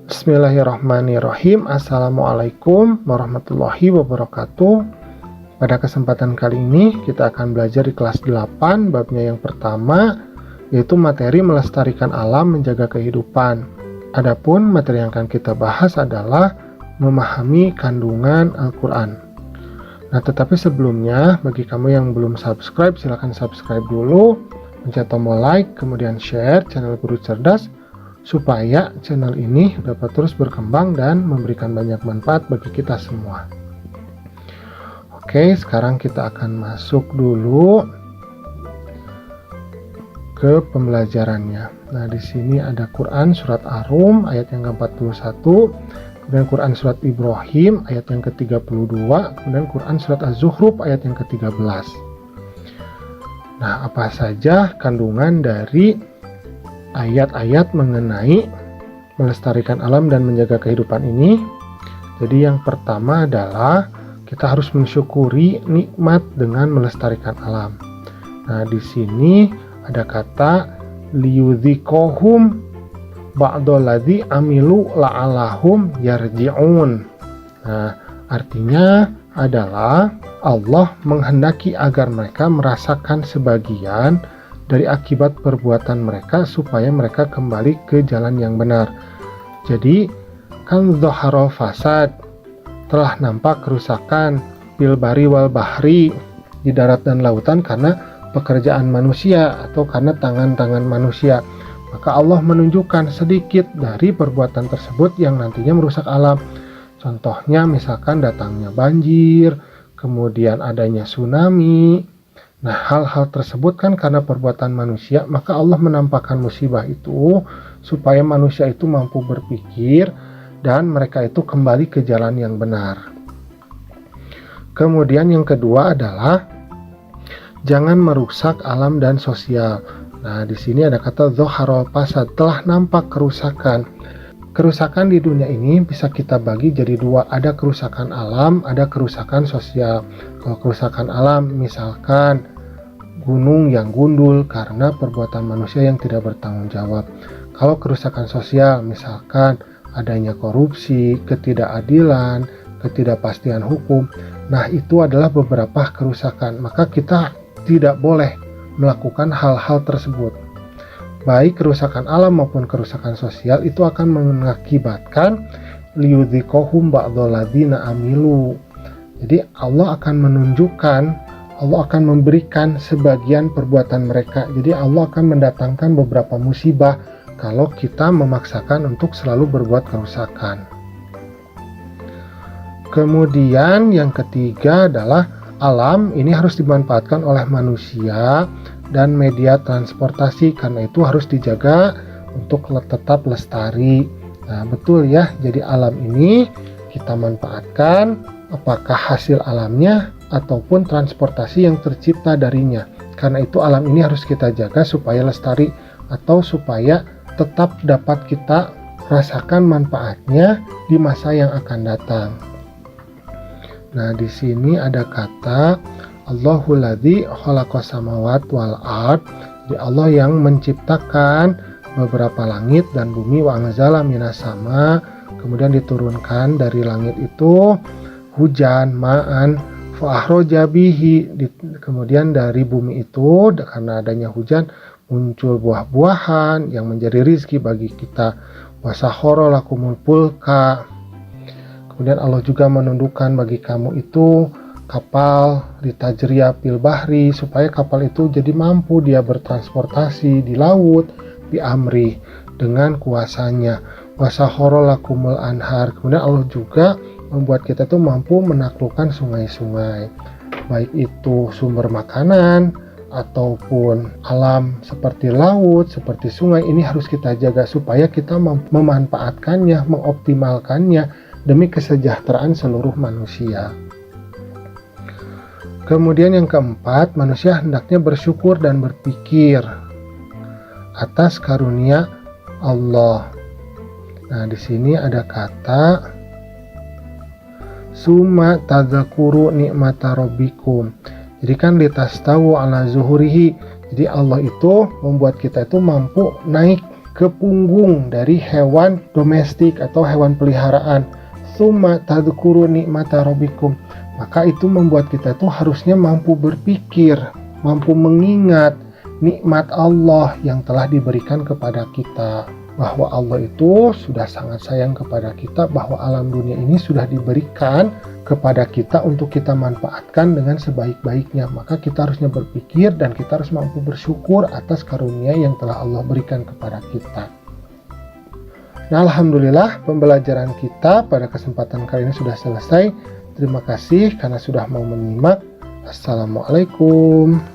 Bismillahirrahmanirrahim. Assalamualaikum warahmatullahi wabarakatuh. Pada kesempatan kali ini kita akan belajar di kelas 8, babnya yang pertama, yaitu materi melestarikan alam menjaga kehidupan. Adapun materi yang akan kita bahas adalah memahami kandungan Al-Quran. Nah, tetapi sebelumnya, bagi kamu yang belum subscribe, silahkan subscribe dulu, pencet tombol like, kemudian share channel Guru Cerdas, supaya channel ini dapat terus berkembang dan memberikan banyak manfaat bagi kita semua. Oke, sekarang kita akan masuk dulu ke pembelajarannya. Nah, di sini ada Quran surat Ar-Rum ayat yang ke-41, kemudian Quran surat Ibrahim ayat yang ke-32, kemudian Quran surat Az-Zukhruf ayat yang ke-13. Nah, apa saja kandungan dari ayat-ayat mengenai melestarikan alam dan menjaga kehidupan ini? Jadi yang pertama adalah kita harus mensyukuri nikmat dengan melestarikan alam. Nah, di sini ada kata liyudzikohum ba'dalladzi amilu la'allahum yarji'un. Nah, artinya adalah Allah menghendaki agar mereka merasakan sebagian dari akibat perbuatan mereka supaya mereka kembali ke jalan yang benar. Jadi kan zahara fasad, telah nampak kerusakan bil bari wal bahri, di darat dan lautan karena pekerjaan manusia atau karena tangan-tangan manusia. Maka Allah menunjukkan sedikit dari perbuatan tersebut yang nantinya merusak alam. Contohnya misalkan datangnya banjir, kemudian adanya tsunami. Nah, hal-hal tersebut kan karena perbuatan manusia, maka Allah menampakkan musibah itu supaya manusia itu mampu berpikir dan mereka itu kembali ke jalan yang benar. Kemudian yang kedua adalah jangan merusak alam dan sosial. Nah, di sini ada kata zoharul fasad, telah nampak kerusakan. Kerusakan di dunia ini bisa kita bagi jadi dua, ada kerusakan alam, ada kerusakan sosial. Kalau kerusakan alam misalkan gunung yang gundul karena perbuatan manusia yang tidak bertanggung jawab. Kalau kerusakan sosial misalkan adanya korupsi, ketidakadilan, ketidakpastian hukum. Nah, itu adalah beberapa kerusakan. Maka kita tidak boleh melakukan hal-hal tersebut. Baik kerusakan alam maupun kerusakan sosial itu akan mengakibatkan liyudzikohum ba'dalladzina amilu. Jadi Allah akan menunjukkan, Allah akan memberikan sebagian perbuatan mereka. Jadi Allah akan mendatangkan beberapa musibah kalau kita memaksakan untuk selalu berbuat kerusakan. Kemudian yang ketiga adalah alam ini harus dimanfaatkan oleh manusia dan media transportasi, karena itu harus dijaga untuk tetap lestari. Nah, betul ya, jadi alam ini kita manfaatkan apakah hasil alamnya ataupun transportasi yang tercipta darinya. Karena itu alam ini harus kita jaga supaya lestari atau supaya tetap dapat kita rasakan manfaatnya di masa yang akan datang. Nah, di sini ada kata Allahul ladzi khalaqas samawati wal ard. Jadi Allah yang menciptakan beberapa langit dan bumi, wa anzala minas sama, kemudian diturunkan dari langit itu hujan, ma'an, fa akhraja bihi, kemudian dari bumi itu karena adanya hujan muncul buah-buahan yang menjadi rizki bagi kita. Wa sakhara lakumul fulka. Kemudian Allah juga menundukkan bagi kamu itu kapal di tajriya fil bahri, supaya kapal itu jadi mampu dia bertransportasi di laut bi amri, dengan kuasanya. Wa sakhara lakumul anhar. Kemudian Allah juga membuat kita tuh mampu menaklukkan sungai-sungai, baik itu sumber makanan ataupun alam seperti laut, seperti sungai. Ini harus kita jaga supaya kita memanfaatkannya, mengoptimalkannya demi kesejahteraan seluruh manusia. Kemudian yang keempat, manusia hendaknya bersyukur dan berpikir atas karunia Allah. Nah, di sini ada kata summa tadzakuru nikmata rabbikum. Jadi kan litastawu ala zuhurihi. Jadi Allah itu membuat kita itu mampu naik ke punggung dari hewan domestik atau hewan peliharaan. Tsumma tadhkuru nikmata rabbikum. Maka itu membuat kita tuh harusnya mampu berpikir, mampu mengingat nikmat Allah yang telah diberikan kepada kita. Bahwa Allah itu sudah sangat sayang kepada kita, bahwa alam dunia ini sudah diberikan kepada kita untuk kita manfaatkan dengan sebaik-baiknya. Maka kita harusnya berpikir dan kita harus mampu bersyukur atas karunia yang telah Allah berikan kepada kita. Nah, alhamdulillah pembelajaran kita pada kesempatan kali ini sudah selesai. Terima kasih karena sudah mau menyimak. Assalamualaikum.